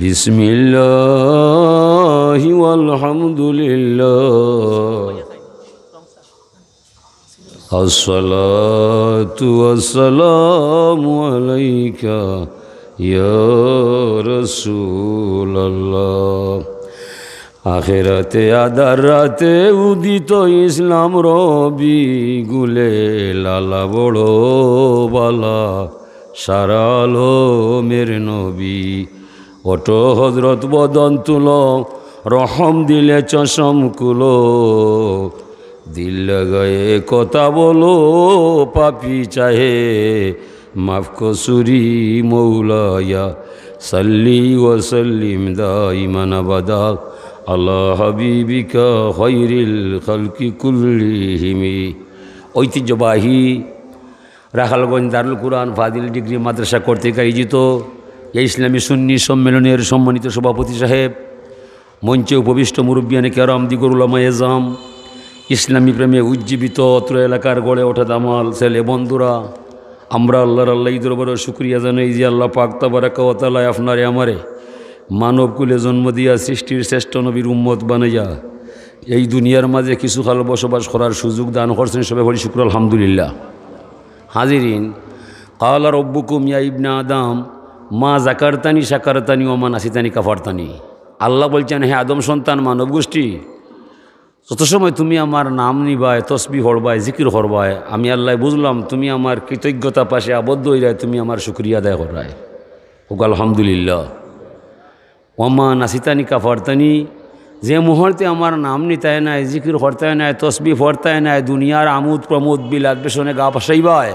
বিসমিল্লাহি ওয়ালহামদুলিল্লাহ আসসালাতু ওয়াসসালামু আলাইকা ইয়া রাসূলুল্লাহ। আখিরাতে আদার রাতে উদিত ইসলাম রবি গুলে লালা বড় বালা সারালো মের নবী। ওটো হজরত বদন তুলো রহম দিলে চশম কুলো, দিল লাগায়ে কথা বলো পাপি চাহে মাফ কসুরি মৌলায়া সাল্লি ওয়াসাল্লিম দাইমান আবাদা আলা হাবিবিকা খায়রিল খালকি কুল্লিহিম। ঐতিহ্যবাহী রাখালগঞ্জ দারুল কুরআন ফাজিল ডিগ্রি মাদ্রাসা কর্তৃক আয়োজিত এই ইসলামী সুন্নি সম্মেলনের সম্মানিত সভাপতি সাহেব, মঞ্চে উপবিষ্ট মুরব্বিয়ানে কেরাম দিগর উলামা এজাম, ইসলামী প্রেমে উজ্জীবিত অত্র এলাকার গড়ে ওঠা দামাল ছেলে বন্ধুরা, আমরা আল্লাহর দরবারে শুকরিয়া জানাই যে আল্লাহ পাক তাবারাকা ওয়া তাআলা আপনারে আমারে মানবকুলে জন্ম দিয়া সৃষ্টির শ্রেষ্ঠ নবীর উম্মত বানাইয়া এই দুনিয়ার মাঝে কিছু কাল বসবাস করার সুযোগ দান করছেন। সবাই বলি শুকর আলহামদুলিল্লাহ। হাজিরিন, কালা রব্বুকুম ইয়া ইবনা আদম মা জাকারতানি শাকারতানি ওয়া মা নাসিতানি কাফারতানি। আল্লাহ বলছেন, হে আদম সন্তান মানব গোষ্ঠী, যত সময় তুমি আমার নাম নিবায়, তসবিহ হরবায়, জিকির হরবায়, আমি আল্লাহ বুঝলাম তুমি আমার কৃতজ্ঞতা পাশে আবদ্ধ হয়ে যায়, তুমি আমার শুকরিয়া আদায় করায়। হোক আলহামদুলিল্লাহ। ওমা নাসিতানি কাফারতানি, যে মুহূর্তে আমার নাম নিতায় নাই, জিকির হরতায় নাই, তসবিহ হরতায় নাই, দুনিয়ার আমোদ প্রমোদ বিলাদ বেসনে গা পাশাইবায়,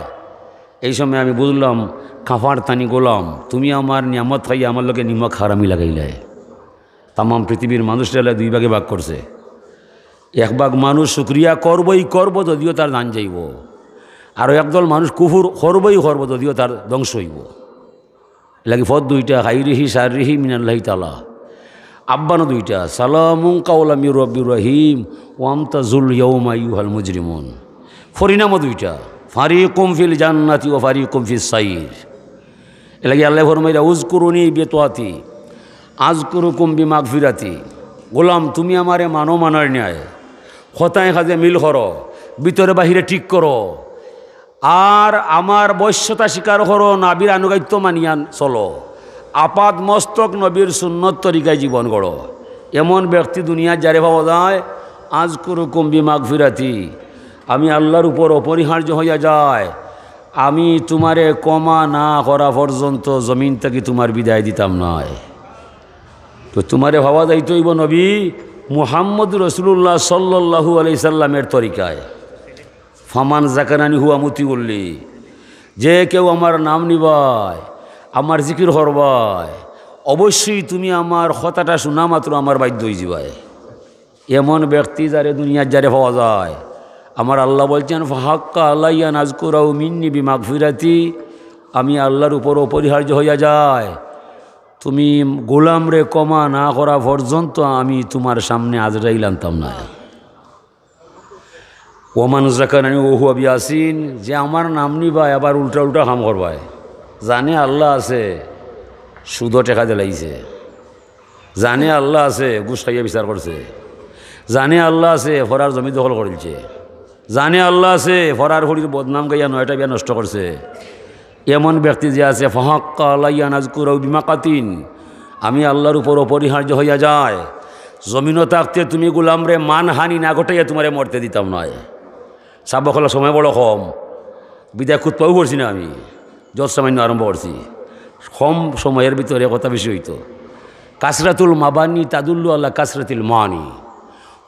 এই সময় আমি বুঝলাম কাফারতানি গোলাম, তুমি আমার নিয়ামত খাইয়া আমার লোকে নিমক হারামি লাগাইলায়। তামাম পৃথিবীর মানুষরা দুই ভাগে ভাগ করছে। এক ভাগ মানুষ শুক্রিয়া করবই করব যদিও তার দান যাইব, আর একদল মানুষ কুফুর করবই করব যদিও তার ধ্বংস হইব। লাগে ফদ দুইটা, হাইরিহি সারিহি মিনাল্লাহি তাআলা। আব্বানো দুইটা, সালামুন কাওলাম মির রব্বির রহিম ওয়ামতাজুল ইয়াউমা আইয়ুহাল মুজরিমুন। ফরিনামও দুইটা, ফারিকুম ফিল জান্নাতি ওয়া ফারিকুম ফিস সাইর। এলাকি আল্লাহ ফরমাইরা উযকুরুনি বিতাআতি আযকুরুকুম বিমাগফিরাতি। গোলাম তুমি আমারে মানো মানার ন্যায়, খতায় খাজে মিল করো, ভিতরে বাহিরে ঠিক করো, আর আমার বৈশ্যতা স্বীকার করো, নাবির আনুগত্য মানিয়ান চলো, আপাদ মস্তক নবীর সুন্নত তরিকায় জীবন গড়ো। এমন ব্যক্তি দুনিয়া যারে পাওয়া যায়, আযকুরুকুম বিমাগফিরাতি, আমি আল্লাহর উপর অপরিহার্য হইয়া যায়, আমি তোমারে কমা না করা পর্যন্ত জমিন থেকে তোমার বিদায় দিতাম নয়। তো তোমারে ভাবা যাইতে হইব নবী মুহাম্মদ রাসূলুল্লাহ সাল্লাল্লাহু আলাইহি সাল্লামের তরিকায়। ফামান জাকারানি হুয়া মুতি বললি, যে কেউ আমার নাম নিবায়, আমার জিকির হরবায়, অবশ্যই তুমি আমার কথাটা শোনা মাত্র আমার বাধ্য হয়ে যাবায়। এমন ব্যক্তি যারে দুনিয়ার যারে পাওয়া যায়, আমার আল্লাহ বলছেন ফাহাক্কা আলাইয়া নাযকুরাহু মিন্নি বিমাগফিরাতি, আমি আল্লাহর উপর অপরিহার্য হইয়া যায়, তুমি গোলাম রে কমা না করা পর্যন্ত আমি তোমার সামনে আজরাইল আনতাম না। ওমান জাকারানি ওহু বিয়াসিন, যে আমার নাম নিবায় আবার উল্টা উল্টা কাম করবায়, জানে আল্লাহ আছে সুদও টেকা দিলাইছে, জানে আল্লাহ আছে ঘুষ খাইয়া বিচার করছে, জানে আল্লাহ আছে ফরার জমি দখল করেছে, জানে আল্লাহ আছে ফরার হরির বদনাম গাইয়া 9টা বিয়া নষ্ট করছে। এমন ব্যক্তি যে আছে ফাহাক্কা আলাইয়া নাযকুরাহু বিমাকাতিন, আমি আল্লাহর উপর অপরিহার্য হইয়া যায়, জমিনও থাকতে তুমি গোলামরে মানহানি না ঘটাইয়া তোমারে মরতে দিতাম নয়। সাবকলা সময় বড় কম, বিদায় খুতপাও করছি না আমি, যত সামান্য আরম্ভ করছি, কম সময়ের ভিতরে কথা বেশি হইতো। কাসরাতুল মাবানি তাদুল্লু আল্লাহ কাসরাতিল মানি,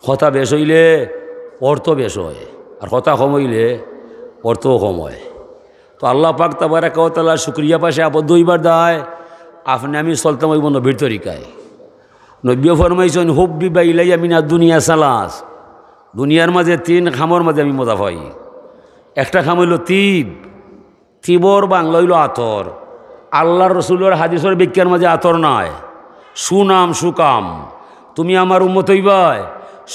কথা বেশ হইলে অর্থ বেশ হয়, আর কথা কম হইলে অর্থও কম হয়। তো আল্লাহ পাক তাবারাকা ওয়া তাআলা শুকরিয়া পাশে আবদ্ধ হইবার দায় আপনি আমি চলতাম হইব নবীর তরিকায়। নবীও ফরমাইছেন হুব্বিবা ইলাইয়া মিনাদ দুনিয়া সালাস, দুনিয়ার মাঝে 3 খামর মাঝে আমি মজা পাই। একটা খাম হইল তিব, তিবর বাংলা হইল আতর। আল্লাহর রসুলের হাদিসের বিজ্ঞান মাঝে আতর নাই, সুনাম সুকাম। তুমি আমার উম্মত হইবাই,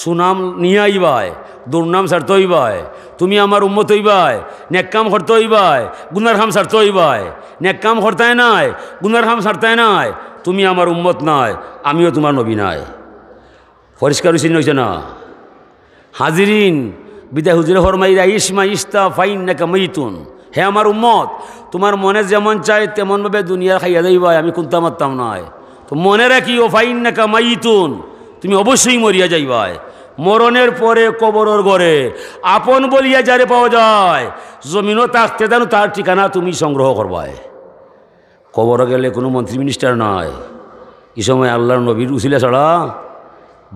সুনাম নিয়ে আইবাই, দুর্নাম ছাড়তে হইবাই। তুমি আমার উম্মত হইবাই, নেক কাম করতে হইবাই, গুনার কাম ছাড়তে হইবাই। নেক কাম করতে নাই, গুনার কাম ছাড়তে নাই। তুমি আমার উম্মত নয়, আমিও তোমার নবী নাই। পরিষ্কার হয়েছে না? হাজিরিন, বিদায় হুজুরে ফরমাইরা ইসমা ইস্তা ফাইন নাকা মাইতুন, হে আমার উম্মত, তোমার মনে যেমন চায় তেমনভাবে দুনিয়া খাইয়া যাইবা, আমি কুন্তা মারতাম নয়। তো মনে রাখিও ফাইন নাকা মাইতুন, তুমি অবশ্যই মরিয়া যাইবাই। মরণের পরে কবরের ঘরে আপন বলিয়া যারে পাওয়া যায়, জমিনও থাকতে জানো তার ঠিকানা তুমি সংগ্রহ করবাই। কবরে গেলে কোনো মন্ত্রী মিনিস্টার নয়, এই সময় আল্লাহর নবীর উসিলা ছাড়া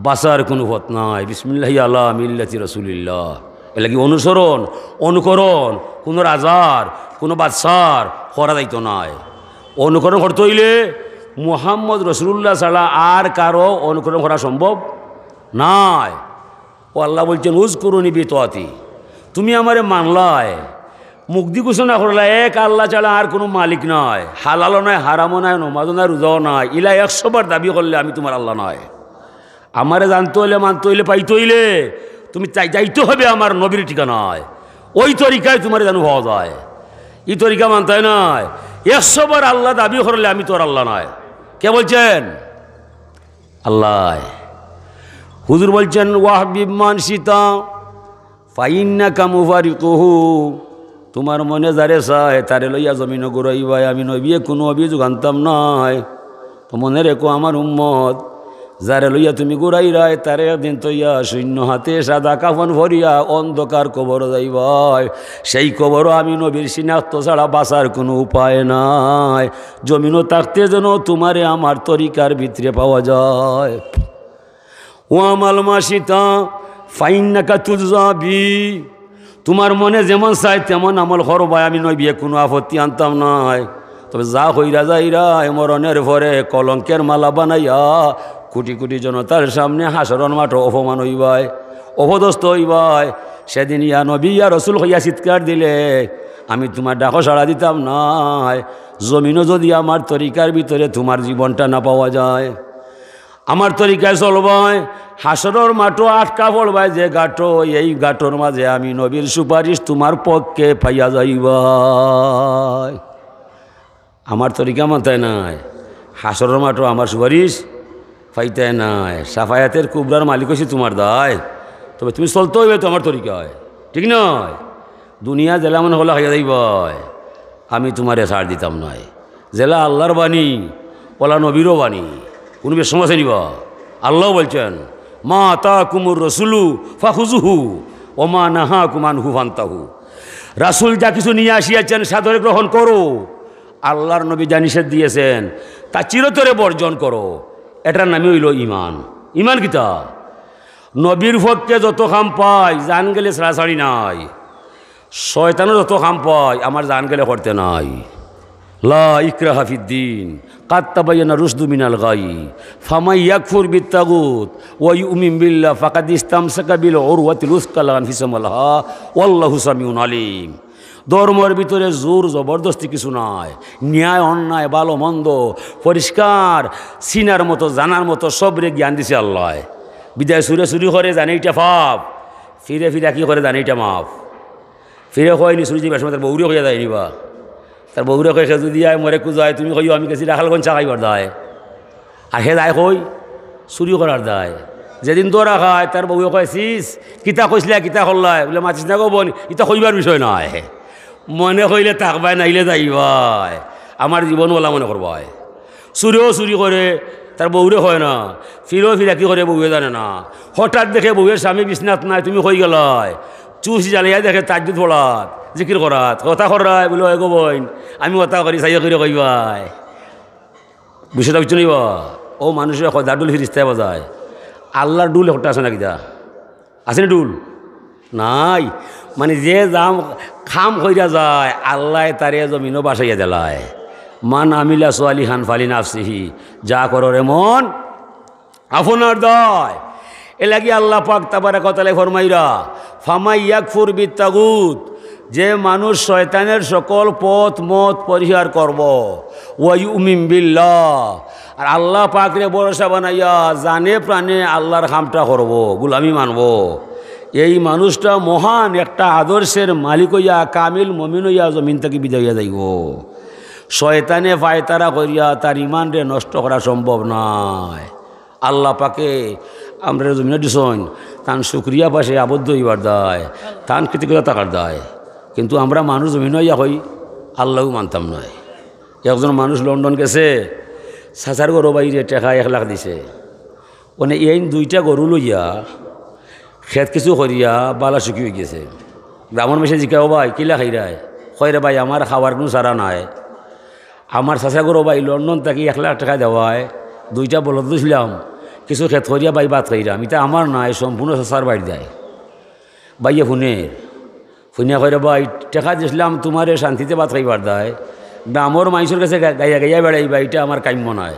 বাঁচার কোনো পথ নাই। বিসমিল্লাহি আলা মিল্লাতি রাসূলিল্লাহ, এলা কি অনুসরণ অনুকরণ কোনো রাজার কোনো বাদশার করা যাইতো নাই। অনুকরণ করতে হইলে মুহাম্মদ রাসূলুল্লাহ ছাড়া আর কারো অনুকরণ করা সম্ভব নাই। ও আল্লাহ বলছেন উযকুরুনি বিতাআতি, তুমি আমারে মানলায়, মুক্তি ঘোষণা করলা এক আল্লাহ ছাড়া আর কোনো মালিক নয়, হালালও নয় হারামও নয় নমাজও নয় রোজাও নয়, ইলা 100 বার দাবি করলে আমি তোমার আল্লাহ নয়। আমারে জানতে হইলে মানতে হইলে পাইতে হইলে তুমি যাইতে হবে আমার নবীর ঠিকানায়, ওই তরিকায় তোমার যেন হওয়া যায়। এই তরিকা মানতে হয় নয়, 100 বার আল্লাহ দাবি করলে আমি তোর আল্লাহ নয়। কে বলছেন? আল্লাহ। হুজুর বলছেন ওয়াহবিব মান সীতা ফাইন্নাকা মুফারিকুহু, তোমার মনে যারে চায় তারে লইয়া জমিন গড়াইবাই, আমি নবীয়ে কোনো অভিযোগ আনতাম নাই। তো মনে রেখো আমার উম্মত, যারে লইয়া তুমি ঘুরাইরাই তারে একদিন তৈয়া শূন্য হাতে সাদা কাফন ভরিয়া অন্ধকার কবর যাইবাই। সেই কবরও আমি নবীর সিনাক্ত ছাড়া বাঁচার কোনো উপায় নাই। জমিনও থাকতে যেন তোমারে আমার তরিকার ভিতরে পাওয়া যায়। ও আমাল মাসিতা ফাইন্নাকা তুজাবি, তোমার মনে যেমন চাই তেমন আমল করবাই, আমি নবী কোনো আপত্তি আনতাম নাই। তবে যা হইরা যাইরা মরণের পরে কলঙ্কের মালা বানাইয়া কোটি কোটি জনতার সামনে হাসরন মাঠ অপমান হইবাই, অপদস্থ হইবাই। সেদিন ইয়া নবী ইয়া রসুল হইয়া চিৎকার দিলে আমি তোমার ডাকো সাড়া দিতাম নাই। জমিনও যদি আমার তরিকার ভিতরে তোমার জীবনটা না পাওয়া যায়, আমার তরিকায় চলবাই, হাসরের মাঠও আটকা পড়বাই যে গাঁটো, এই গাঁটোর মাঝে আমি নবীর সুপারিশ তোমার পক্ষে পাইয়া যাইবাই। আমার তরিকা মাথায় নাই, হাসরের মাঠও আমার সুপারিশ পাইতে নাই। সাফায়াতের কুবরার মালিক হয়েছি তোমার দায়, তবে তুমি চলতে হইবে তো আমার তরিকায়, ঠিক নয়? দুনিয়া জেলা মনে হলে খাইয়া যাইবাই, আমি তোমারে ছাড় দিতাম নয়। জেলা আল্লাহর বাণী, ওলা নবীরও বাণী, কোনো বেশ সমস্যা নিবা। আল্লাহ বলছেন মা তা কুমুর রসুলু ফাখুজুহু ও মা নাহা কুমানহু ফান্তাহু, রাসুল যা কিছু নিয়ে আসিয়াছেন সাদরে গ্রহণ করো, আল্লাহর নবী যা নিষেধ দিয়েছেন তা চিরতরে বর্জন করো। এটার নামই হইল ইমান। ইমান কিতা? নবীর পক্ষে যত খাম পাই জান গেলে ছাড়াছাড়ি নাই, শয়তানও যত খাম পাই আমার জান গেলে করতে নাই। লা ইকরাহা ফিদ্দিন কাদ তাবায়ানা রুশদু মিনাল গাই ফামান ইয়াকফুর বিত্তাগুত ওয়া ইউমিন বিল্লাহ ফাকাদ ইসতামসাকা বিল উরওয়াতিল উসকা লা ইনফিসাম লাহা ওয়াল্লাহু সামিউন আলিম। ধর্মের ভিতরে জোর জবরদস্তি কিছু নাই, ন্যায় অন্যায় ভালো মন্দ পরিষ্কার সিনার মতো জানার মতো সবরে জ্ঞান দিছে আল্লাহ। বিদায় সুরে চুরি করে জানে এটা পাপ, ফিরে ফিরে কি করে জানে এটা মাফ। ফিরে হয়নি চুরি যাবার সময় তার বউরে হইয়া যায় নিবা, তার বউরে কয়ে সে যদি আয় মরে কুজায় তুমি কইও আমি গেছি রাখালগঞ্জ চাকাইবার দায়, আর হে দায় কই চুরি করার দায়। যেদিন দৌড়া খায় তার বউয়ে কয়েছিস কিতা কইসলে কিতা করলাই বলে মাতিস না গো বোন, ইতা কইবার বিষয় নয়, মনে কইলে থাকবাই নাইলে যাইবাই, আমার জীবন ওলা মনে করবাই। চুরিও চুরি করে তার বউরে হয় না, ফিরেও ফিরা কি করে বউয়ে জানে না। হঠাৎ দেখে বউয়ের স্বামী বিছনাত নাই, তুমি কই গেলাই, চুষ জ্বালিয়া দেখে তাজ্জুদ পড়াত জিকির করাত কথা করাই বলে গো বোন আমি কথা করি চাইয়া করে কইবাই। বিষয়টা বুঝছো নিবা? ও মানুষের দার ডুল ফিরিস্তায় বাজায়, আল্লাহর ডুল একটা আছে না কিতা? আছে না ডুল? নাই। মানে যে যাম খাম কইরা যায় আল্লাহ তারে জমিনও বাসাইয়া দেলায়। মান আমিলা সালিহান ফালি নাফসিহি, যা করো রে মন আপনার দায়। এ লাগি আল্লাহ পাক তাবারাক ওয়া তাআলা ফরমাইরা ফামাই ইয়াকফুর বিত্তাগুত, যে মানুষ শয়তানের সকল পথ মত পরিহার করব, ওয়া ইউমিন বিল্লাহ, আর আল্লাহ পাকরে ভরসা বানাইয়া জানে প্রাণে আল্লাহর কামটা করব, গুলামি মানব, এই মানুষটা মহান একটা আদর্শের মালিক হইয়া কামিল মমিন হইয়া জমিন থেকে বিদায় হইয়া যাইব। শয়তানে ফায়তারা করিয়া তার ইমান রে নষ্ট করা সম্ভব নয়। আল্লাহ পাকে আমরা জমিনে দিছন তান শুক্রিয়া পাশে আবদ্ধ হইবার দায়, তান কৃতজ্ঞতা থাকার দায়। কিন্তু আমরা মানুষ জমিন হইয়া হই আল্লাহও মানতাম নয়। একজন মানুষ লন্ডন গেছে, চাচার গরু বাইরে টেকা 1 লাখ দিছে। মানে এই 2টা গরু লইয়া খেত কিছু করিয়া বালা শুকি হয়ে গেছে। গ্রামের মেশে জিকাও ভাই কিলা খাইরায়, কয় রে ভাই আমার খাবার কোনো সারা নাই। আমার চাচা গরু ভাই লন্ডন থাকি 1 লাখ টাকা দেওয়ায় 2টা বলদ দিয়েছিলাম, কিছু খেত করিয়া বাই বাদ খাইরাম, এটা আমার নাই, সম্পূর্ণ চাচার বাড়ি দেয়। বাইয়ে শুনিয়া কয় রে ভাই টাকা দিয়েছিলাম তোমারে শান্তিতে ভাত খাইবার দেয়, গ্রামের মানুষের কাছে গাইয়া গাইয়া বেড়াইবা, এটা আমার কাম্য নয়।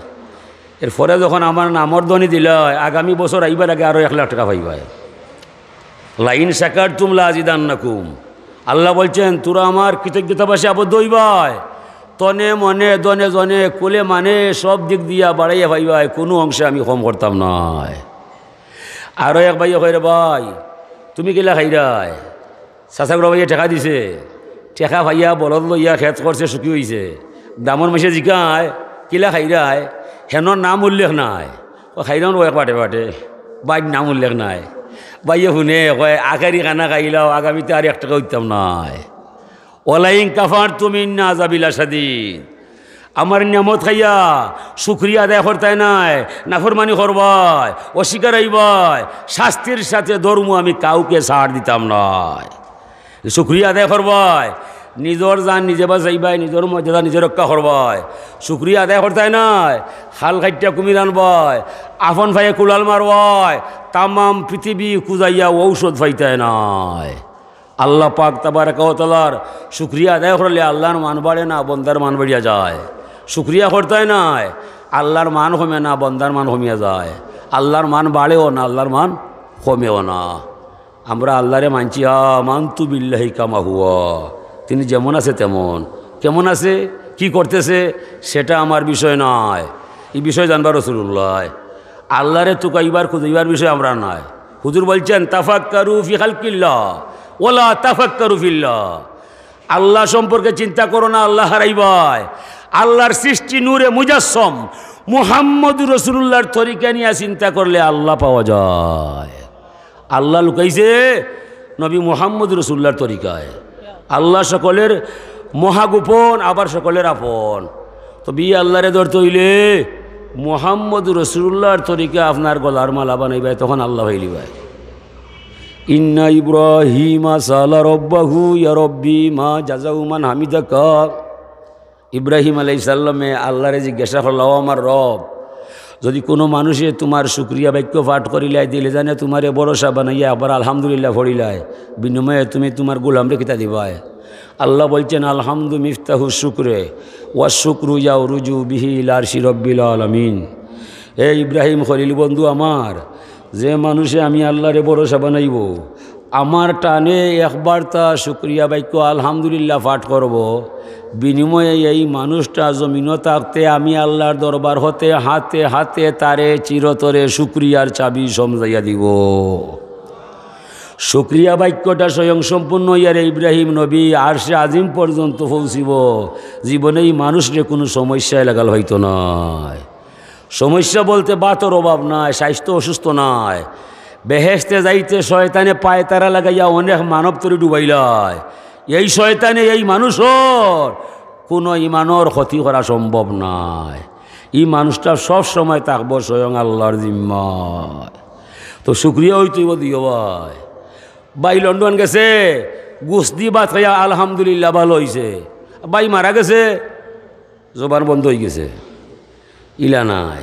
এরপরে যখন আমার নামর ধ্বনি দিল, আগামী বছর আইবার আগে আরও 1 লাখ টাকা পাইবাই। লাইন শাকার তুমলা আজিদান্নাকুম, আল্লাহ বলছেন তোরা আমার কৃতজ্ঞতা পাশে আবদ্ধ হইবাই, তনে মনে দনে জনে কুলে মানে সব দিক দিয়া বাড়াইয়া পাইবাই, কোনো অংশে আমি কম করতাম নয়। আরও এক ভাইয়া কয় রে ভাই তুমি কিলা খাইরাই, চাচাগুলো ভাইয়া টেকা দিছে, টেকা ভাইয়া বলদ লইয়া খেত করছে শুকি হয়েছে। দামর মেশে জিকায় কিলা খাইরায়, হেনর নাম উল্লেখ নাই, ও খাইরাও এক পাটে পাটে বাইর নাম উল্লেখ নাই। বাইয়ে শুনে কয় আকারি খানা খাইলাও আগামীতে আর 1 টাকা উঠতাম নাই। ওলাইং কাফার তুমি না যাবিলা সাদিদ, আমার নিয়ামত খাইয়া শুক্রিয়া আদায় করতাই নাই, নাফরমানি করবাই, অস্বীকার হইবাই, শাস্তির সাথে ধর্ম আমি কাউকে ছাড় দিতাম নয়। শুক্রিয়া আদায় করবাই, নিজের জান নিজে বাঁচাইবাই, নিজের মর্যাদা নিজে রক্ষা করবাই। শুক্রিয়া আদায় করতাই নাই, খাল খাইটা কুমির আনবাই, আফন ভাইয়ে কুলাল মারবাই, তামাম পৃথিবী কুজাইয়া ঔষধ পাইতাই নাই। আল্লাহ পাক তাবারাকা ওয়া তাআলার শুক্রিয়া আদায় করলে আল্লাহর মান বাড়ে না, বন্দার মান বাড়িয়া যায়। শুক্রিয়া করতাই নাই, আল্লাহর মান কমে না, বন্দার মান কমিয়া যায়। আল্লাহর মান বাড়েও না, আল্লাহর মান কমেও না। আমরা আল্লাহরে মানছি আমানতু বিল্লাহি কামা হুয়া, তিনি যেমন আছে তেমন। কেমন আছে কি করতেছে সেটা আমার বিষয় নয়, এই বিষয় জানবার রাসূলুল্লাহ। আল্লাহরে তুকাইবার খুঁজইবার বিষয় আমরা নয়। হুজুর বলছেন তাফাক্কারু ফি খালকিল্লাহ ওয়ালা তাফাক্কারু ফিল্লাহ, আল্লাহ সম্পর্কে চিন্তা করো না, আল্লাহ হারাইবাই। আল্লাহর সৃষ্টি নূরে মুজাসসম মুহাম্মদুর রাসূলুল্লাহর তরিকা নিয়ে চিন্তা করলে আল্লাহ পাওয়া যায়। আল্লাহ লুকাইছে নবী মুহাম্মদুর রাসূলুল্লাহর তরিকায়। আল্লাহ সকলের মহাগোপন, আবার সকলের আপন। তো বিয়ে আল্লাহরে ধরতে হইলে মুহাম্মদুর রাসূলুল্লাহর তরিকা আপনার গলার মালা বানাইবাই, তখন আল্লাহ হইলিবাই। ইন্না ইব্রাহিমা সালা রব্বাহু ইয়া রব্বি মা জাযাউ মান হামিদাকা, ইব্রাহিম আলাইহিস সালামে আল্লাহরে জিজ্ঞাসা করল, আমার রব যদি কোনো মানুষে তোমার শুক্রিয়া বাক্য পাঠ করিলাই, দিলে জানে তোমারে ভরসা বানাইয়া আবার আলহামদুলিল্লাহ পড়িলাই, বিনিময়ে তুমি তোমার গোলামরে কিতা দিবাই। আল্লাহ বলছেন আলহামদু মিফতাহু শুকরে ওয়া শুকরু ইয়াউরুজু বিহি ইলা আরশি রব্বিল আলামিন। হে ইব্রাহিম খলিল বন্ধু আমার, যে মানুষে আমি আল্লাহরে ভরসা বানাইব, আমার টানে একবার তা শুক্রিয়া বাক্য আলহামদুলিল্লাহ পাঠ করব, বিনিময়ে এই মানুষটা জমিনও থাকতে আমি আল্লাহর দরবার হতে হাতে হাতে তারে চিরতরে শুক্রিয়ার চাবি সমঝাইয়া দিব। শুক্রিয়া বাক্যটা স্বয়ং সম্পূর্ণ ইয়ারে ইব্রাহিম নবী আরশে আজিম পর্যন্ত পৌঁছিব, জীবনে এই মানুষরে কোনো সমস্যায় লাগাল হইতো নয়। সমস্যা বলতে বাতর অভাব নাই, স্বাস্থ্য অসুস্থ নাই, বেহেশতে যাইতে শয়তানে পায় তারা লাগাইয়া অনেক মানব তরি ডুবাইলায়। এই শয়তানে এই মানুষের কোনো ইমানের ক্ষতি করা সম্ভব নয়। এই মানুষটা সব সময় থাকবো স্বয়ং আল্লাহর জিম্মায়। তো শুক্রিয়া হইতেইব দিও ভাই। ভাই লন্ডন গেছে, গুস্তি ভাত খাইয়া আলহামদুলিল্লাহ ভালো হয়েছে, ভাই মারা গেছে, জবান বন্ধ হয়ে গেছে, ইলা নাই।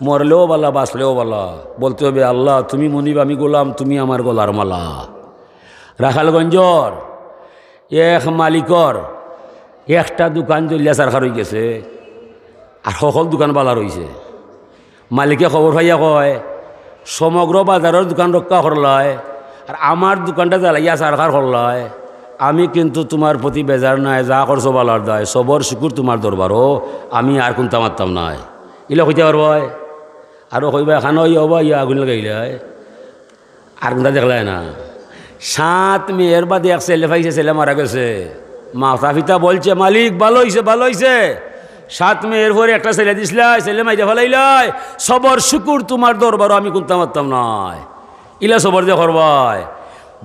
মরলেও বালা বাঁচলেও বালা, বলতে হবে আল্লাহ তুমি মনিব আমি গোলাম, তুমি আমার গলার মালা। রাখালগঞ্জর এক মালিকর একটা দোকান জ্বলিয়া সারখার হয়ে গেছে, আর সকল দোকান বালা রয়েছে। মালিকে খবর পাইয়া কয় সমগ্র বাজারের দোকান রক্ষা করলায়, আর আমার দোকানটা জ্বালাইয়া সারখার করলায়, আমি কিন্তু তোমার প্রতি বেজার নাই, যা করছো বালার দায়, সবর শুকুর তোমার দরবারও, আমি আর কোনটা মারতাম নাই। ইলা কইতে পারব আরও কইবা এখানে হবা ইয়া আগুন লাগাইলাই, আর কোনটা দেখলাই না। 7 মেয়ের বাদে এক ছেলে পাইছে, ছেলে মারা গেছে, মাতা পিতা বলছে মালিক ভালো হইছে ভালো হইছে, 7 মেয়ের পরে একটা ছেলে দিসলাই, ছেলে মাইরে ফেলাইলাই, সবর শুকুর তোমার দরবার আমি কোনটা মারতাম নাই, ইলা সবর দিয়ে করবাই,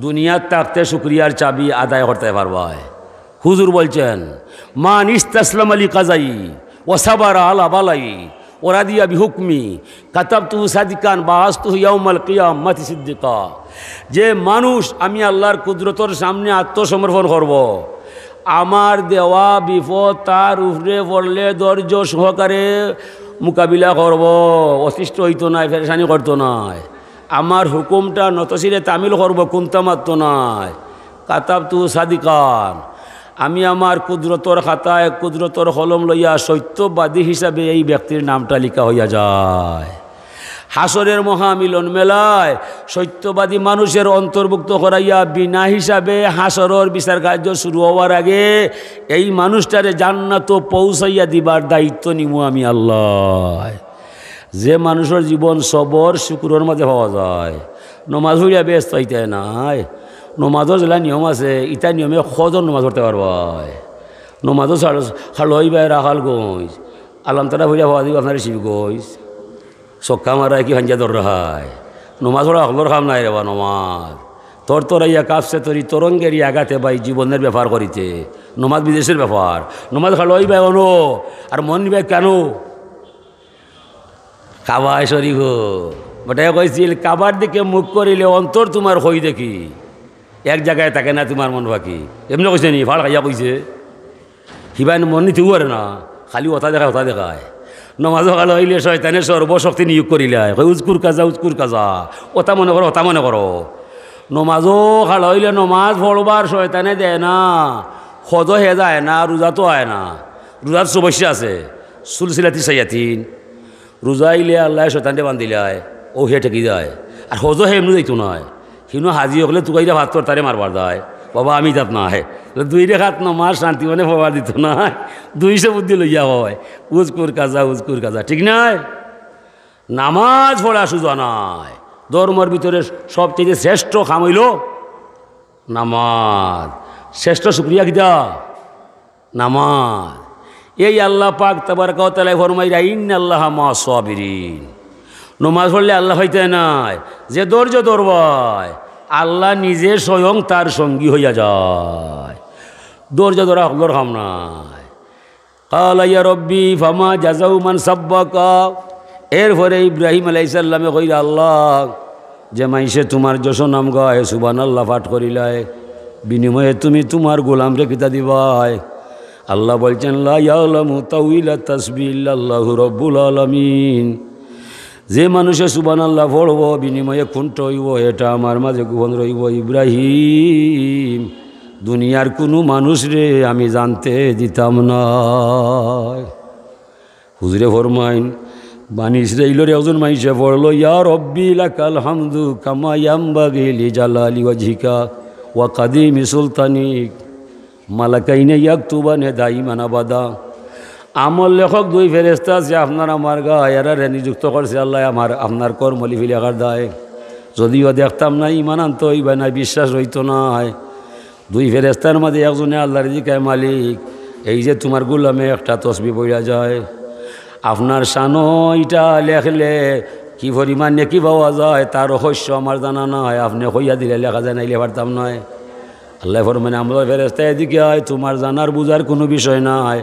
দুনিয়ার থাকতে শুক্রিয়ার চাবি আদায় করতে পারবাই। হুজুর বলছেন মান ইস্তাসলাম আলী কাজাই ও সাবারা আলা বালাই ওরা দিয়া বিহুকমি কাতাবতু সাদিকান বাহাস্তু ইয়াউমাল কিয়ামাতি সিদ্দিকা। যে মানুষ আমি আল্লাহর কুদরতর সামনে আত্মসমর্পণ করব, আমার দেওয়া বিপদ তার উপরে পড়লে ধৈর্য সহকারে মোকাবিলা করব, অসিষ্ট হইতো নাই, ফেরেশানি করতো নাই, আমার হুকুমটা নতশিরে তামিল করব, কুন্তা মাত্র নাই। কাতাবতু সাদিকান, আমি আমার কুদরতর খাতায় কুদরতর কলম লইয়া সত্যবাদী হিসাবে এই ব্যক্তির নামটা লিখা হইয়া যায়। হাসরের মহামিলন মেলায় সত্যবাদী মানুষের অন্তর্ভুক্ত করাইয়া বিনা হিসাবে হাসরের বিচার কার্য শুরু হওয়ার আগে এই মানুষটারে জান্নাত পৌঁছাইয়া দিবার দায়িত্ব নিমু আমি আল্লাহ। যে মানুষের জীবন সবর শুকুরের মাঝে পাওয়া যায়, নমাজ হইয়া ব্যস্ত হইতে নাই, নমাজও যেলা নিয়ম আছে, ইটা নিয়মে কজন নমাজ পড়তে পারবাই, নমাজও খালো হইবাই রাখাল গইস আলাম তারা হইয়া হওয়া দিব আপনার শিব গইস চক্কা মারায় কি ভাঞ্জা দর রাখায়, নমাজ পড়া হলর খাম নাই রেবা নমাজ তোর তোরাইয়া কাপসে তরি তরঙ্গের আগাতে বাই জীবনের ব্যাপার করিতে, নমাজ বিদেশের ব্যাপার, নমাজ খালো হইবাই অনো আর মন নিবাই কেন কাবায় শরীফ বটে কইছিল কাবার দিকে মুখ করিলে অন্তর তোমার হই দেখি, এক জায়গায় থাকে না তোমার মন বাকি, এমনি কইছে নি ফাড় খাইয়া কইছে সিবাই মন নিতেও পারে না, খালি ওটা দেখায়। নমাজ কালো হইলে শয়তানে সর্বশক্তি নিয়োগ করিলে উজকুর কাজা ওটা মনে করো ওটা মনে করো। নমাজও খালো হইলে নমাজ পড়বার শয়তানে দেয় না, সজ হে যায় না, রোজা তো হয় না, রোজার সমস্যা আছে, সুলসিলাতি সাইয়াতিন রোজা আইলে আল্লাহ শয়তানকে বান্ধিলায় ও হে ঠেকি যায়, আর সজ হে এমনি যাইতো নয়, সিনো হাজি হলে তুকাইলে ভাত তোর তারে মারবার যায়, বাবা আমি তাত না হে 2 রেখাত নমাজ শান্তি মানে হবার দিত না, 200 বুদ্ধি লইয়া হয় উজকুর কাজা ঠিক নাই। নামাজ পড়া সুজা নাই, ধর্মের ভিতরে সবচেয়ে শ্রেষ্ঠ কাম হইল নামাজ, শ্রেষ্ঠ শুক্রিয়া কিতা নামাজ। এই আল্লাহ পাক তাবারকা ওয়া তাআলা ফরমাইরা ইন্নাল্লাহা মা'আস সাবিরিন, নমাজ পড়লে আল্লাহ হইতে নাই, যে ধৈর্য ধরবায় আল্লাহ নিজে স্বয়ং তার সঙ্গী হইয়া যায়, ধৈর্য ধরা হলর খাম নাই। কালা ইয়া রব্বি ফামা জাযাউ মান সাব্বাকা, এরপরে ইব্রাহিম আলাইহিস সালামে কইরা আল্লাহ যে মাইসে তোমার যশ নাম গায় সুবহানাল্লাহ পাঠ করিলায়, বিনিময়ে তুমি তোমার গোলামরে কিতা দিবাই। আল্লাহ বলছেন লা ইয়ালামু তাউইলা তাসবিহ ইল্লাল্লাহু রাব্বুল আলামিন, যে মানুষে সুবহানাল্লাহ পড়ব বিনিময়ে কুণ্ঠ হইব এটা আমার মাঝে গোপন রইব। ইব্রাহিম দুনিয়ার কোনো মানুষ রে আমি জানতে দিতাম না। হুজুরে ফরমাইন বানি ইসরাইলের একজন মাইসে পড়লো ইয়া রব্বি লাকাল হামদু কামা ইয়ামবাগি লিজালালি ওয়াজহিকা ওয়া কাদিমি সুলতানিক মালাকাইনে ইয়াকতুবানে দাইমান আবাদা। আমল লেখক 2 ফেরেশতা আছে আপনার আমার গায়ে, এরা নিযুক্ত করছে আল্লাহ আপনার কর্মলি ফিলাকার দায়। যদিও দেখতাম না ইমান আনতে হইবে না, বিশ্বাস হইতো নাই। 2 ফেরেশতার মাঝে একজনে আল্লাহর দিকে মালিক এই যে তোমার গোলামে একটা তসবিহ পড়া যায়, আপনার শানো এটা লেখলে কি পরিমাণ নেকি পাওয়া যায় তার রহস্য আমার জানা নাই, আপনি কইয়া দিলে লেখা যায় নাইলে পারতাম নয়। আল্লাহ ফরমানে আমরা ফেরেশতা এদিকে হয়, তোমার জানার বুঝার কোনো বিষয় নাই,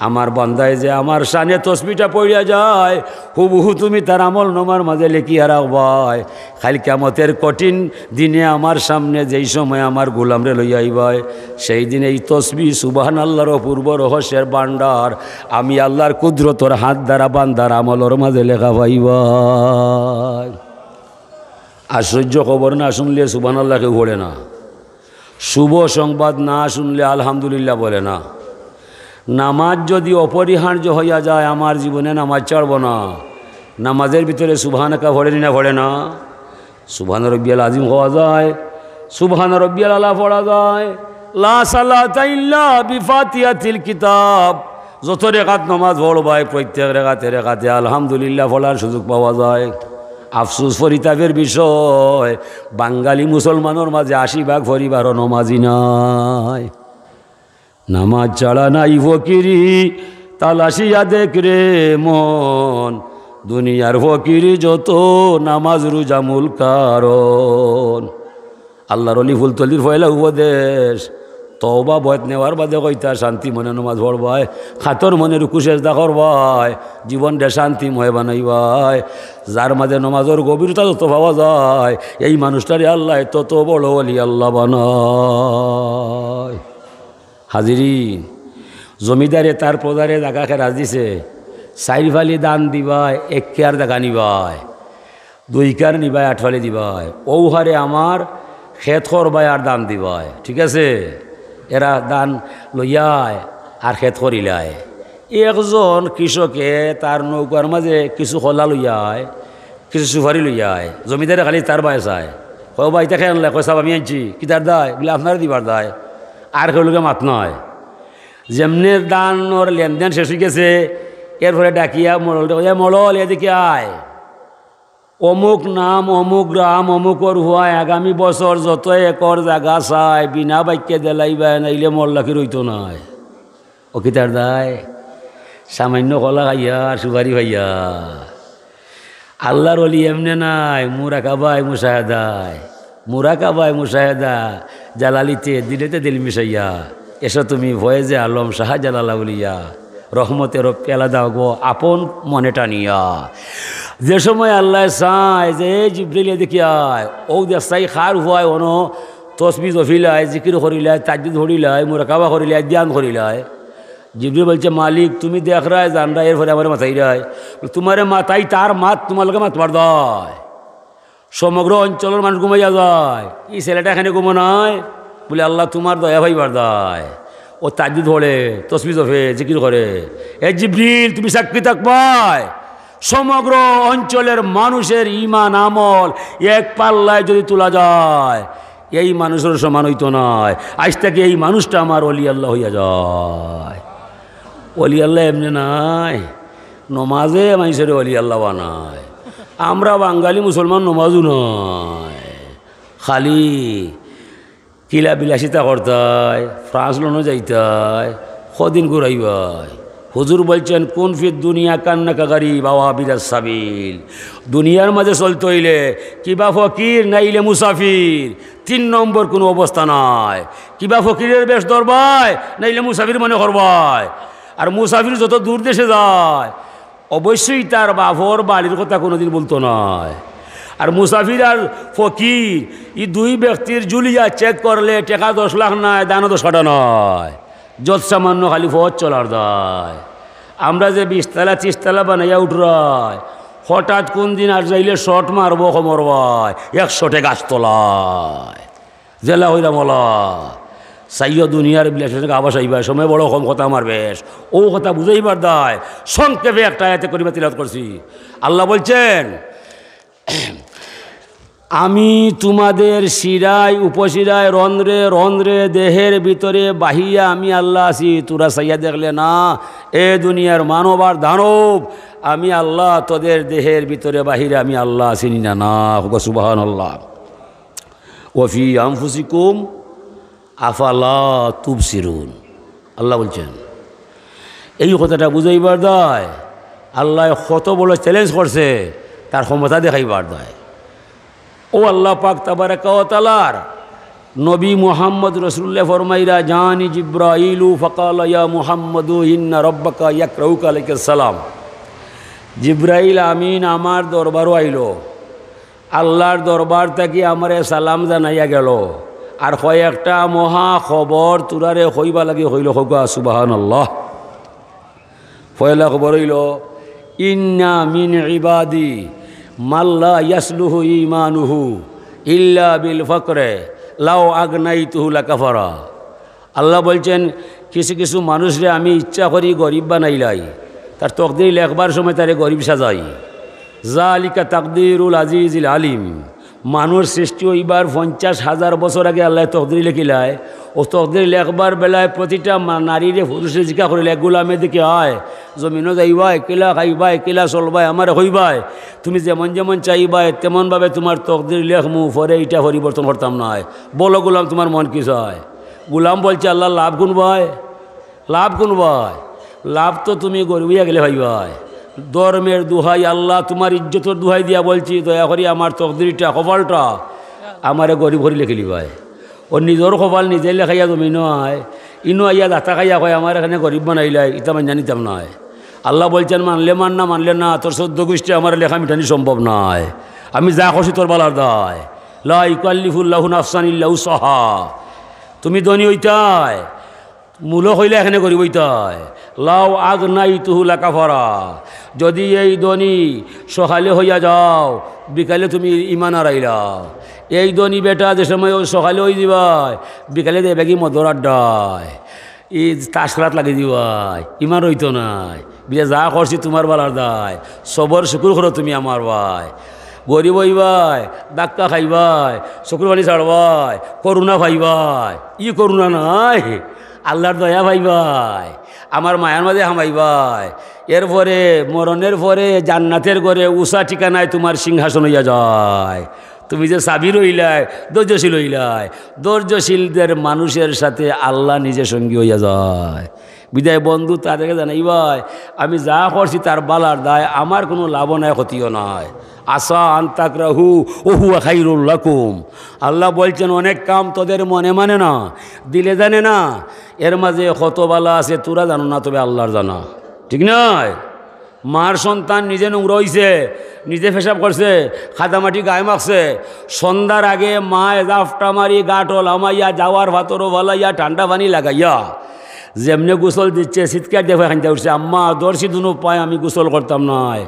আমার বান্দায় যে আমার শানে তসবিটা পড়িয়া যায় হুবহু তুমি তার আমল নামার মাঝে লিখিয়া রাখবাই। খালি কিয়ামতের কঠিন দিনে আমার সামনে যেই সময় আমার গোলামরে লইয়া আইবাই, সেই দিন এই তসবিহ সুবহানাল্লাহর অপূর্ব রহস্যের ভান্ডার আমি আল্লাহর কুদরতর হাত দ্বারা বান্দার আমলের মাঝে লেখা পাইবাই। আশ্চর্য খবর না শুনলে সুবহানাল্লাহ কেউ পড়ে না, শুভ সংবাদ না শুনলে আলহামদুলিল্লাহ বলে না। নামাজ যদি অপরিহার্য হইয়া যায় আমার জীবনে নামাজ ছাড়ব না। নামাজের ভিতরে সুবহানাকা পড়েনি না পড়ে না, সুবহান রব্বিয়াল আজিম হওয়া যায়, সুবহান রব্বিয়াল আলা পড়া যায়, লা সালাতা ইল্লা বিফাতিহাতিল কিতাব। যত রেখাত নামাজ পড়বাই প্রত্যেক রেখাতে আলহামদুলিল্লাহ পড়ার সুযোগ পাওয়া যায়। আফসোস পরিতাপের বিষয় বাঙালি মুসলমানের মাঝে 80% পরিবারও নমাজি নাই। নামাজ ছাড়া নাই ফকিরি তালাশিয়া দেখ রে মন, দুনিয়ার ফকিরি যত নামাজ রোজামূল কারণ। আল্লাহর অলি ফুলতলির ফয়লা উপদেশ, তওবা বয়ত নেওয়ার বাদে কইতা শান্তি মনে নমাজ পড়বাই, খাতর মনে রুকু সেজদা করবাই, জীবনটা শান্তিময় বানাইবাই। যার মাঝে নমাজের গভীরতা যত পাওয়া যায়, এই মানুষটারে আল্লাহ তত বড় অলি আল্লাহ বানায়। হাজিরিন, জমিদারে তার প্রদারে জায়গা খেরাজ দিছে, চাইরফালি দান দিবাই, এক কেয়ার জায়গা নিবাই, দুই কার নিবাই, আটফালি দিবাই, ঔহারে আমার খেত করবাই আর দান দিবাই। ঠিক আছে, এরা দান লইয়ায় আর খেত করিলায়। একজন কৃষকে তার নৌকার মাঝে কিছু কলা লইয়ায়, কিছু সুপারি লইয়ায়, জমিদারে খালি তার বায় চায়, কয় ভাই তাকে আনলে, কয় সাহেব আমি আনছি, কি তার দায় বলে আপনারা দিবার দায়, আর কেউ লোকে মাত নয়। যেমনি দানর লেনদেন শেষ হয়ে গেছে, এরপরে ডাকিয়া মরল, মরল এদিকে আয়, অমুক নাম অমুক গ্রাম অমুকর হুয়ায় আগামী বছর যত একর জায়গা চায় বিনা বাক্যে দেলাইবা, নাইলে মল্লাকি রইতো নয়। ও কি তার দায়? সামান্য কলা খাইয়া সুপারি ভাইয়া। আল্লাহর অলি এমনে নাই, মুরাকাবায় মুশাহেদায়, মুরাকাবায় মুশাহেদা, জালালিতে দিলেতে দিল মিশাইয়া, এসো তুমি ভয়েজে আলম শাহ জালালাউলিয়া, রহমতের পেলা দাও গো আপন মনে টানিয়া। যে সময় আল্লাহ চায় যে জিব্রিল দেখি আয়, ও দেশাই খার হুয়ায় অন তসবি জফিলায়, জিকির করিলায়, তাজ্জুদ ধরিলায়, মুরাকাবা করিলায়, ধ্যান করিলায়। জিব্রিল বলছে মালিক তুমি দেখ রায় জান রায়, এরপরে আমার মাথায় রায়, তোমার মাথায় তার মাত তোমালোকে মাতবার দায়, সমগ্র অঞ্চলের মানুষ ঘুমাইয়া যায়, এই ছেলেটা এখানে ঘুমো নয় বলে আল্লাহ তোমার দয়া ভাইবার দায়। ও তাজ্জুদ ধরে, তসবি জফে, জিকির করে। এ জিব্রিল তুমি সাক্ষী থাকবাই, সমগ্র অঞ্চলের মানুষের ঈমান আমল এক পাল্লায় যদি তোলা যায়, এই মানুষের সমান হইতো নয়। আজ থেকে এই মানুষটা আমার অলি আল্লাহ হইয়া যায়। অলি আল্লাহ এমনি নাই, নমাজে মানুষের অলি আল্লাহ বানায়। আমরা বাঙালি মুসলমান নমাজও নয়, খালি কিলা বিলাসিতা করতায়, ফ্রান্স লোনও যাইতায়, কদিন ঘুরাইবাই। হুজুর বলছেন কোন ফির দুনিয়া কান্না কাগারি বাবা বিরাজ সাবিল, দুনিয়ার মাঝে চলতে হইলে কিবা ফকির নাইলে মুসাফির, 3 নম্বর কোনো অবস্থা নাই। কিবা ফকিরের বেশ ধরবায়, নাইলে মুসাফির মনে করবায়। আর মুসাফির যত দূর দেশে যায়, অবশ্যই তার বাপর বাড়ির কথা কোনোদিন বলতো নয়। আর মুসাফির আর ফকির এই দুই ব্যক্তির জুলিয়া চেক করলে টাকা 10 লাখ নয়, দানও 10 টাকা নয়, যত সামান্য খালি ফজ চলার দায়। আমরা যে 20 তলা 30 তলা বানাইয়া উঠরায়, হঠাৎ কোন দিন আর যাইলে শট মারবো খমরবায় 100 গাছ তোলায়, জেলা হইরা মলা চাইও দুনিয়ার বিলাসের আবাস আইবার সময় বড় কম কথা আমার বেশ, ও কথা বুঝাইবার দায়। সংক্ষেপে একটা আয়াতে করিমা তিলাওয়াত করছি। আল্লাহ বলছেন আমি তোমাদের শিরায় উপশিরায় রন্ধ্রে রন্ধ্রে দেহের ভিতরে বাহিয়া আমি আল্লাহ আছি, তোরা সাইয়া দেখলে না এ দুনিয়ার মানব আর দানব, আমি আল্লাহ তোদের দেহের ভিতরে বাহিরে আমি আল্লাহ আছিনি না না। সুবহানাল্লাহ। ওয়াফি আনফুসিকুম আফালা তুবসিরুন, আল্লাহ বলছেন। এই কথাটা বুঝাইবার দায়। আল্লাহ কত বড় চ্যালেঞ্জ করছে, তার ক্ষমতা দেখাইবার দায়। ও আল্লাহ পাক তাবারাকা ওয়া তাআলার নবী মুহাম্মদ রাসূলুল্লাহ ফরমাইরা জানি জিব্রাইলু ফাকালা ইয়া মুহাম্মাদু ইন্না রাব্বাকা ইয়াকরাউকা আলাইহিস সালাম। জিব্রাইল আমিন আমার দরবারও আইলো, আল্লাহর দরবার থেকে আমারে সালাম জানাইয়া গেল, আর কয়েকটা মহা খবর তুরারে হইবা লাগে হইল। হোগা সুবহানাল্লাহ। পয়লা খবর হইল ইন্না মিন ইবাদি মাল্লা ইয়াসলুহু ঈমানুহু ইল্লা বিল ফকরে লাউ আগনাইতুহু লাকাফারা। আল্লাহ বলছেন কিছু কিছু মানুষরে আমি ইচ্ছা করি গরিব বানাইলাই, তার তকদির লেখবার সময় তারে গরিব সাজাই। জালিকা তাকদিরুল আজিজিল আলিম। মানুষ সৃষ্টি হইবার 50,000 বছর আগে আল্লাহ তকদির লেখিলায়। ও তকদির লেখবার বেলায় প্রতিটা নারীরে পুরুষে জিজ্ঞা করিলে গোলামে দিকে আয়, জমিনও যাইবা, একেলা খাইবা, একেলা চলবাই, আমার হইবাই, তুমি যেমন যেমন চাইবাই তেমনভাবে তোমার তকদির লেখমু, পরে এইটা পরিবর্তন করতাম নয়। বলো গোলাম তোমার মন কি চায়? গোলাম বলছে আল্লাহ লাভ গুনবাই, লাভ কোন ভাই? লাভ তো তুমি গরিবিয়া গেলে ভাই ভাই। ধর্মের দুহাই, আল্লাহ তোমার ইজ্জতের দুহাই দিয়া বলছি, দয়া করি আমার তকদিরটা কপালটা আমারে গরিব ভরি লেখিলি ভাই। ও নিজের কপাল নিজে লেখাইয়া তুমি নয়, ইনো আইয়া দাতা খাইয়া কয় আমার এখানে গরিব বানাইলাই, ইতা মান জানিতাম নয়। আল্লাহ বলছেন মানলে মান না মানলে না, তোর 14 গোষ্ঠী আমার লেখা মিটানি সম্ভব নয়। আমি যা খুশি তোর বালার দায়, লা ইকাল্লিফুল্লাহু নাফসান ইল্লা উসাহা। তুমি ধনী হইতাই, মূল হইলে এখানে গরিব হইতাই। লাউ আগ নাই তুহুলা কাফারা, যদি এই ধনী সকালে হইয়া যাও বিকালে তুমি ইমান হারাইলা। এই ধনী বেটা যে সময় সকালে হয়ে দিবাই বিকালে দেবে কি মদর আড্ডায়, এই তাসরাত লাগি দিবাই, ইমান হইতো নাই। বিলে যা করছি তোমার বালার দায়, সবর শুকুর করো তুমি আমার ভাই। গরিব হইবাই, ডাক্কা খাইবাই, চকুর পানি ছাড়বাই, করুণা ভাইবাই, ই করুণা নাই, আল্লাহর দয়া ভাইবাই, আমার মায়ার মাঝে হামাইবাই। এরপরে মরণের পরে জান্নাতের ঘরে উষা ঠিকানায় তোমার সিংহাসন হইয়া যায়। তুমি যে সাবির হইলাই, ধৈর্যশীল হইলাই, ধৈর্যশীলদের মানুষের সাথে আল্লাহ নিজে সঙ্গী হইয়া যায়। বিদায় বন্ধু তাদেরকে জানাই ভাই, আমি যা করছি তার বালার দায়, আমার কোনো লাভ নাই, ক্ষতিও নয়। আসা আন্তাকরাহু ওহু খাইরুল লাকুম। আল্লাহ বলছেন অনেক কাম তোদের মনে মানে না, দিলে জানে না, এর মাঝে কত বালা আছে তোরা জানো না, তবে আল্লাহর জানা, ঠিক নয়? মার সন্তান নিজে নোংরা হইছে, নিজে পেশাব করছে, খাদামাটি গায়ে মাখছে, সন্ধ্যার আগে মা জাফটা মারি গাটল আমাইয়া যাওয়ার ভাতরও ভালাইয়া ঠান্ডা পানি লাগাইয়া যেমনে গোসল দিচ্ছে শীতকার দেখে খাইতে উঠছে, আম্মা দর্শি দুনো পায় আমি গোসল করতাম নয়,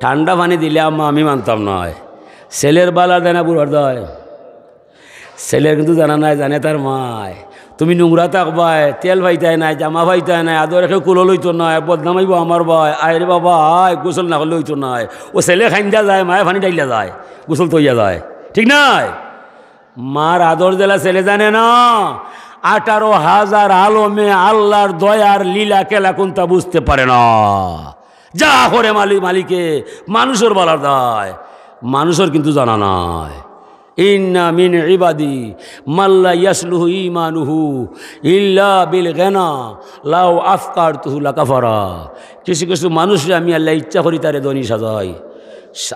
ঠান্ডা পানি দিলে আম্মা আমি মানতাম নয়। ছেলের বালা দেয় না বুড়ার দয়, ছেলের কিন্তু জানা নাই, জানে তার মায়। তুমি নোংরা থাকবাই, তেল ভাইতাই নাই, জামা ভাইতাই নাই, আদর রেখে কুলো লইতো নয়, বদনামাইব আমার ভাই, আয় বাবা আয় গোসল না করলে হইতো নয়। ও ছেলে খাইন্দা যায়, মায়ে পানি ডাইলা যায়, গোসল তৈয়া যায়, ঠিক নাই? মার আদর দিলা ছেলে জানে না, 18,000 আলমে আল্লাহর দয়ার লীলা কেলা কোনটা বুঝতে পারে না। যা করে মালিকে মানুষের বলার দায়, মানুষের কিন্তু জানা নাই। ইন্না মিন ইবাদি মাল্লা ইয়াসলুহু ঈমানুহু ইল্লা বিল গিনা লাউ আফকারতুহু লাকাফারা। কিছু কিছু মানুষরে আমি আল্লাহ ইচ্ছা করি তারে ধনী সাজাই।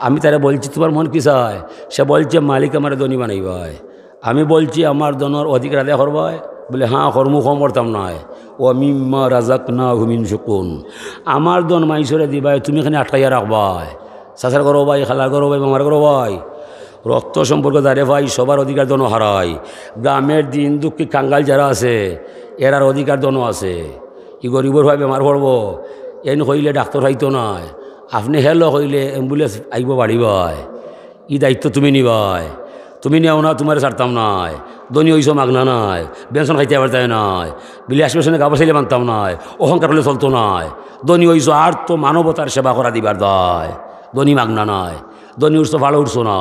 আমি তারে বলছি তোমার মন কি চায়, সে বলছে মালিক আমার ধনী বানাইবাই। আমি বলছি আমার ধনের অধিকার আদায় করবাই, বলে হ্যাঁ কর্ম কম করতাম নয়। ও মিম্মা রাযাকনাহুম ইনফিকুন, আমার ধন মাইসরে দিবাই, তুমি এখানে আটকাইয়া রাখবাই। চাচার করো ভাই, খালার করো ভাই, মামার করো ভাই, রক্ত সম্পর্ক দাঁড়ে ভাই, সবার অধিকার দনও হারায়। গ্রামের দিন দুঃখী কাঙ্গাল যারা আছে এরার অধিকার দনও আছে। কি গরিবর ভাই বেমার পড়ব, এন হইলে ডাক্তার হইতো নয়, আপনি হেলো হইলে অ্যাম্বুলেন্স আইব বাড়িবাই, ই দায়িত্ব তুমি নিবাই। তুমি নেও না, তোমার ছাড়তাম নাই। ধনী হইস মাগনা নাই, পেনশন খাইতে আবার তাই নাই, বিলাস পেশনে গাবর চাইলে মানতাম নাই, অহংকার হলে চলতো নাই। ধনী হইস আর তো মানবতার সেবা করা দিবার দায়, ধনী মাগনা নাই। ধনী উঠছো ভালো উঠছো না,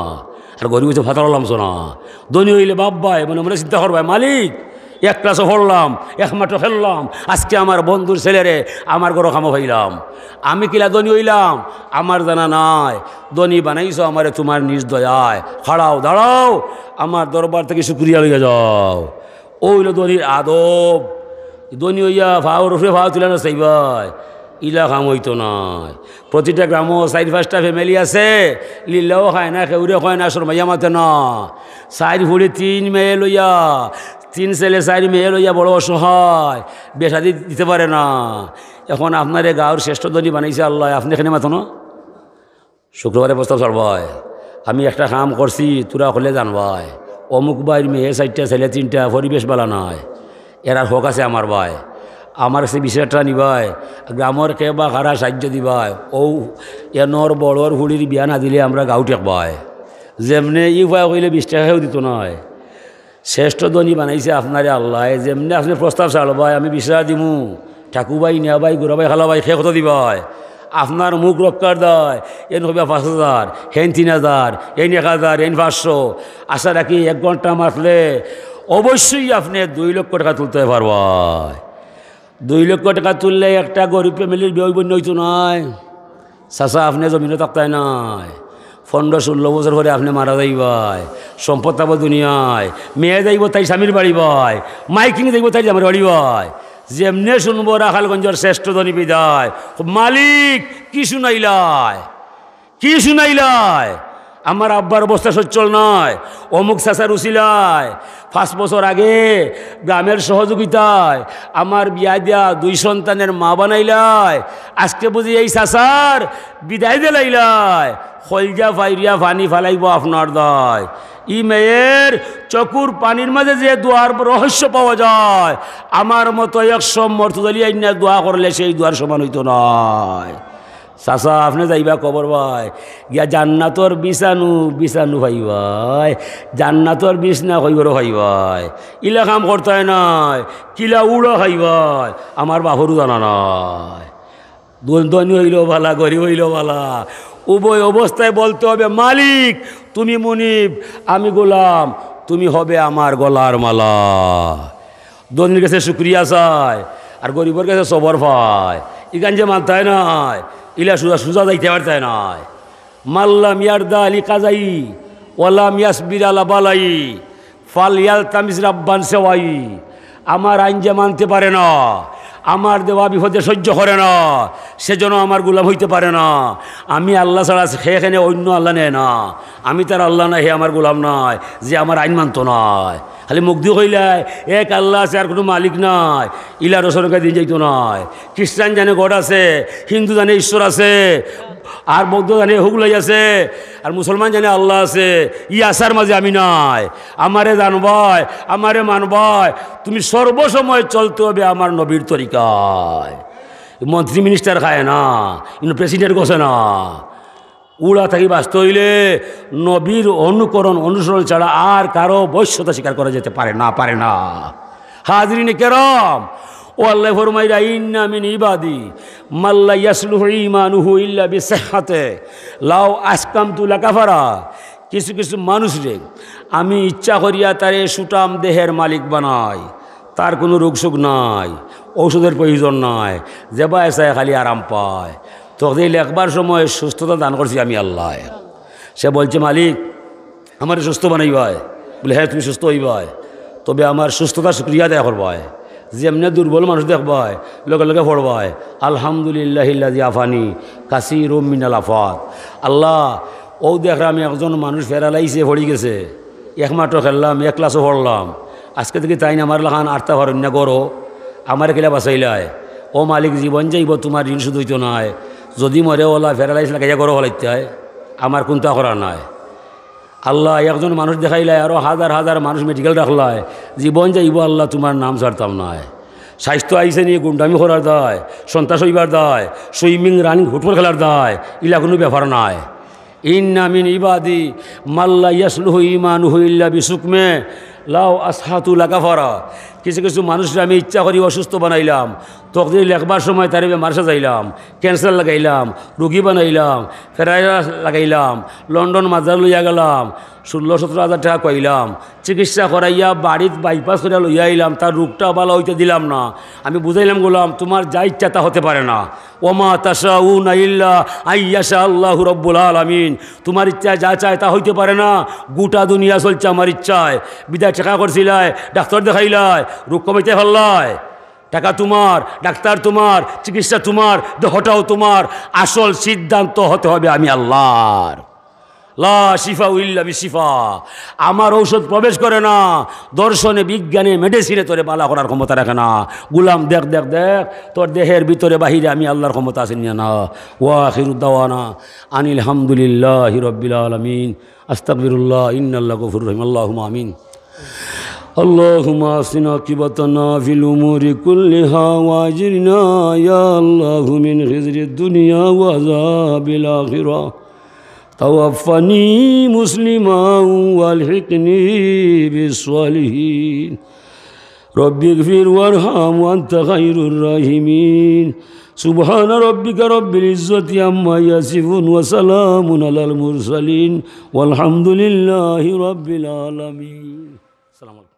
আর গরিব হইতে ফাতার হলামছো না। ধনী হইলে বাব্বাই মনে মনে চিন্তা করবাই, মালিক এক ক্লাসে পড়লাম, এক মাঠে খেললাম, আজকে আমার বন্ধুর ছেলেরে আমার ঘর খামো হইলাম, আমি কিলা ধনী হইলাম আমার জানা নাই। ধনী বানাইছো আমারে তোমার নিজ দয়ায়, খাড়াও দাঁড়াও আমার দরবার থেকে শুক্রিয়া লইয়া যাও। ও হইল ধনীর আদব। ধনী হইয়া ভাওর উঠে ভাও তুলে না চাই ভাই, ইলা কাম হইতো নাই। প্রতিটা গ্রামও 4-5টা ফ্যামিলি আছে, লিল্লাও খায় না, খেউরে খায় না, সরমাইয়া মাতে না। 4 ফুড়ি 3 মেয়ে লইয়া, 3 ছেলে 4 মেয়ে লইয়া বড় অসহায়, বেশা দিতে পারে না। এখন আপনার এই গাঁর শ্রেষ্ঠ ধনী বানাইছে আল্লাহ, আপনি এখানে মাতো না। শুক্রবারে প্রস্তাব চলবাই, আমি একটা কাম করছি তোরা হলে জানবাই, অমুক বাইর মেয়ে 4টা ছেলে 3টা, পরিবেশ বালা নাই, এরার হক আছে আমার ভাই, আমার সে বিষয়টা নিবাই, গ্রামের কে বা খারা সাহায্য দিবাই। ও এনর বড়র হুড়ির বিয়া না দিলে আমরা গাঁও টেকবাই, যেমনে ই ভয় কইলে 20 টাকাও দিত নয়। শ্রেষ্ঠ ধনী বানাইছে আপনারে আল্লাহ, যেমনি আপনি প্রস্তাব চালবাই আমি বিশ্বাস দিমু, ঠাকুবাই নেবাই গুড়াবাই খালাবাই সে কত দিবাই, আপনার মুখ রক্ষার দায়। এন হইবা 5,000, হেন 3,000, এন 1,000, এন 500। আশা রাখি 1 ঘন্টা মারলে অবশ্যই আপনি 2 লক্ষ টাকা তুলতে পারবাই। 2 লক্ষ টাকা তুললে একটা গরিব ফ্যামিলির বিয়ে বন্য হইতো নয়। চাচা আপনি জমিনে থাকতাই নাই, 15-16 বছর পরে আপনি মারা যাইবাই, সম্পদ পাবো দুনিয়ায়, মেয়ে যাইব তাই স্বামীর বাড়ি ভাই, মাইকিং যাইব তাই আমার বাড়ি ভাই, যেমনে শুনবো রাখালগঞ্জের শ্রেষ্ঠ ধনী বিদায়, মালিক কি শুনাইলায়, কি শুনাইলায়, আমার আব্বার অবস্থা সচ্ছল নয়, অমুক চাচার উচিলায় 5 বছর আগে গ্রামের সহযোগিতায় আমার বিয়া দিয়া 2 সন্তানের মা বানাইলায়, আজকে বুঝি এই চাচার বিদায় দিলাইলায়, খলজা ফাইরিয়া পানি ফালাইব আপনার দায়। ই মেয়ের চকুর পানির মাঝে যে দোয়ার রহস্য পাওয়া যায়, আমার মতো 100 মর্তদলি আইনা দোয়া করলে সেই দোয়ার সমান হইতো নয়। চাচা আপনি যাইবা কবর ভাই, গিয়া জান্নাতর বিছানু বিছানু ভাই ভাই, জান্নাতর বিছনা হইবর ভাই ভাই, ইলা কাম করতে হয় নাই, কিলা উড়ো খাই ভাই, আমার বাপরও জানা নাই। ধনী হইল ভালা, গরিব হইল ভালা, উভয় অবস্থায় বলতে হবে মালিক তুমি মুনিব, আমি গোলাম, তুমি হবে আমার গলার মালা। ধনীর কাছে শুক্রিয়া চায় আর গরিবের কাছে সবর পায়, ইগান যে মানতে হয় নাই, ইলা সুজা সুজা যাইতে পারতে নাই। মাল্লাম ইয়ারদা আলী কাজাই ওয়ালাম ইয়াসবির আলা বালাই ফাল ইয়াল তামিজ রাব্বান সেওয়াই। আমার আইন যে মানতে পারে না, আমার দেওয়া বিপদে সহ্য করে না, সেজন্য আমার গোলাম হইতে পারে না। আমি আল্লাহ ছাড়া সেখানে অন্য আল্লাহ নেয় না, আমি তার আল্লাহ নাই, হে আমার গোলাম নাই, যে আমার আইন মানত নয়। খালি মুগ্ধি হইলাই এক আল্লাহ আছে আর কোনো মালিক নাই, ইলা রসনকে দিন যাইতো নয়। খ্রিস্টান জানে গড আছে, হিন্দু জানে ঈশ্বর আছে, আর বৌদ্ধ জানে হুগলাই আছে, আর মুসলমান জানে আল্লাহ আছে। ই আসার মাঝে আমি নাই, আমারে জানবাই, আমারে মানবাই, তুমি সর্বসময় চলতে হবে আমার নবীর তরিকায়। মন্ত্রী মিনিস্টার খায় না, কিন্তু প্রেসিডেন্ট গছে না। উড়া থাকি বাঁচতে হইলে নবীর অনুকরণ অনুসরণ ছাড়া আর কারো বৈশ্যতা স্বীকার করা যেতে পারে না, পারে না। হাজরিনে কেরাম, ও আল্লাহ ফরমাইরা ইন্না মিন ইবাদি মাল্লা ইয়াসলুহু ঈমানুহু ইল্লা বিসিহহাতে লাউ আসকামতু লাকাফারা। কিছু কিছু মানুষ রে আমি ইচ্ছা করিয়া তারে সুটাম দেহের মালিক বানাই, তার কোনো রোগশোক নাই, ঔষধের প্রয়োজন নাই, যেবা এসায় খালি আরাম পায়। তখন লেখবার সময় সুস্থতা দান করছি আমি আল্লাহ। সে বলছে মালিক আমার সুস্থ বানাইবাই, বলে হ্যাঁ তুমি সুস্থ হইবাই, তবে আমার সুস্থতা শুক্রিয়া দেয়া করবাই। যেমনি দুর্বল মানুষ দেখবাই লগে লগে পড়বাই আলহামদুলিল্লাহিল্লাযী আফানি কাসীরুম মিনাল আফাত। আল্লাহ ও দেখরা আমি একজন মানুষ ফেরালাইছে পড়ি গেছে, একমাত্র খেললাম, এক ক্লাসও পড়লাম, আজকে থেকে তাই না আমার লাখান আর্তা হরণ্যা করো, আমার কেলা বাঁচাইলায়। ও মালিক জীবন যাইব তোমার ঋণ শুধু হইতো নয়, যদি মরে ওলা ফেরালাইস লাগাইয়া করো হলাইতে হয়, আমার কোনটা করা নাই। আল্লাহ একজন মানুষ দেখাইলায়, আরও হাজার হাজার মানুষ মেডিকেল রাখলায়, জীবন যাইব আল্লাহ তোমার নাম ছাড়তাম নাই। স্বাস্থ্য আইসে নিয়ে গুন্ডামি করার দায়, সন্ত্রাস হইবার দায়, সুইমিং রানিং ফুটবল খেলার দায়, ইলা কোনো ব্যাপার নাই। ইন্না মিন ইবাদি মাল্লা ইয়াসলুহু ঈমানুহু ইল্লা বিসুকমে লাউ আসহাতু লাকাফারা। কিছু কিছু মানুষরা আমি ইচ্ছা করি অসুস্থ বানাইলাম, তখন লেখবার সময় তার মার্সা যাইলাম, ক্যান্সার লাগাইলাম, রুগী বানাইলাম, ফেরাইরাস লাগাইলাম, লন্ডন মাজার লইয়া গেলাম, 16-17 হাজার টাকা কইলাম, চিকিৎসা করাইয়া বাড়িত বাইপাস করে লইয়া আইলাম, তার রোগটা ভালো হইতে দিলাম না। আমি বুঝাইলাম গোলাম তোমার যা ইচ্ছা তা হতে পারে না, ওমা তাশাউনা ইল্লা আইয়াশা আল্লাহু রাব্বুল আলামিন। তোমার ইচ্ছা যা চায় তা হইতে পারে না, গোটা দুনিয়া চলছে আমার ইচ্ছায়। বিদায় টাকা করছিলাই, ডাক্তার দেখাইলাই, রোগ কমাইতে ফেললাই, টাকা তোমার, ডাক্তার তোমার, চিকিৎসা তোমার, দেহটাও তোমার, আসল সিদ্ধান্ত হতে হবে আমি আল্লাহর। লা শিফা ইল্লা বিশিফা। আমার ঔষধ প্রবেশ করে না, দর্শনে বিজ্ঞানে মেডিসিনে তোরে বালা করার ক্ষমতা রাখে না। গুলাম দেখ দেখ দেখ তোর দেহের ভিতরে বাহিরে আমি আল্লাহর ক্ষমতা আছে না। ওয়া আখিরু দাওয়ানা আনিল হামদুলিল্লাহি রাব্বিল আলামিন। আস্তাগফিরুল্লাহ ইন্নাল্লাহু গফুরুর রহিম। আল্লাহুম্মা আমিন। আল্লাহুম্মা আসিনা কিবাতানা ফিল উমুরি কুল্লিহা ওয়াজিরনা ইয়া আল্লাহু মিন খিজরিদ দুনিয়া ওয়া আযাবিল আখিরাহ। তাওয়াফানি মুসলিমান ওয়ালহিকনি বিসসালিহিন। রব্বিগফির ওয়ারহাম ওয়া আনতা খায়রুর রাহিমিন। সুবহানা রাব্বিকা রাব্বিল ইজ্জাতি আম্মা ইয়াসিফুন ওয়া সালামুন আলাল মুরসালিন ওয়ালহামদুলিল্লাহি রাব্বিল আলামিন। আসসালামু আলাইকুম।